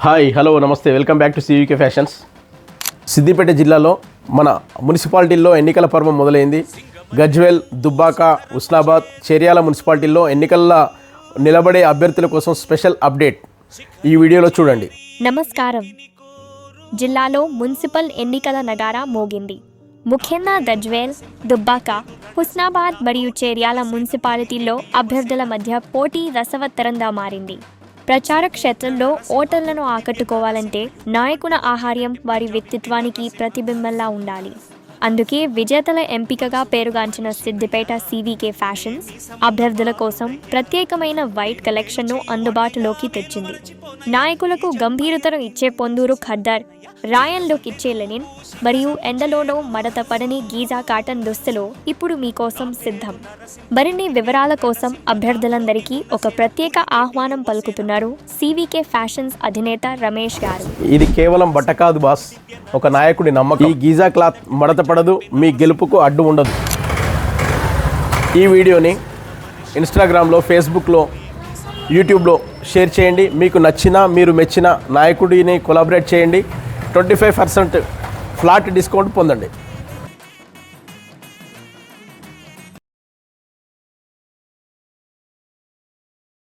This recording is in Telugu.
హాయ్ హలో నమస్తే welcome back to CVK fashions. Siddipet జిల్లాలో మన మున్సిపాలిటీల్లో ఎన్నికల పర్వం మొదలైంది. గజ్వేల్, దుబ్బాక, హుస్నాబాద్, చేర్యాల మున్సిపాలిటీల్లో ఎన్నికల్లో నిలబడే అభ్యర్థుల కోసం స్పెషల్ అప్డేట్ ఈ వీడియోలో చూడండి. నమస్కారం. జిల్లాలో మున్సిపల్ ఎన్నికల నగారా మోగింది. ముఖ్యంగా గజ్వేల్, దుబ్బాక, హుస్నాబాద్ మరియు చేర్యాల మున్సిపాలిటీల్లో అభ్యర్థుల మధ్య పోటీ రసవత్తరంగా మారింది. ప్రచార క్షేత్రంలో ఓటర్లను ఆకట్టుకోవాలంటే నాయకుల ఆహార్యం వారి వ్యక్తిత్వానికి ప్రతిబింబంలా ఉండాలి. అందుకే విజేతల ఎంపికగా పేరుగాంచిన సిద్దిపేట సివికే ఫ్యాషన్స్ అభ్యర్థుల కోసం ప్రత్యేకమైన వైట్ కలెక్షన్ను అందుబాటులోకి తెచ్చింది. నాయకులకు గంభీరతను ఇచ్చే పొందూరు ఖద్దర్, రాయన్లోకి ఇచ్చే లెనిన్ మరియు ఎండలోనో మడత పడని గీజా కాటన్ దుస్తులు ఇప్పుడు మీకోసం సిద్ధం. మరిన్ని వివరాల కోసం అభ్యర్థులందరికీ ఒక ప్రత్యేక ఆహ్వానం పలుకుతున్నారు సివికే ఫ్యాషన్స్ అధినేత రమేష్ గారు. ఇది కేవలం బట్ట కాదు బాస్, ఒక నాయకుడి నమ్మకం. ఈ గీజా క్లాత్ మడత పడదు, మీ గెలుపుకు అడ్డు ఉండదు. ఈ వీడియోని ఇన్స్టాగ్రామ్లో, ఫేస్బుక్లో, యూట్యూబ్లో షేర్ చేయండి. మీకు నచ్చిన, మీరు మెచ్చిన నాయకుడిని కొలాబరేట్ చేయండి. 25% ఫ్లాట్ డిస్కౌంట్ పొందండి.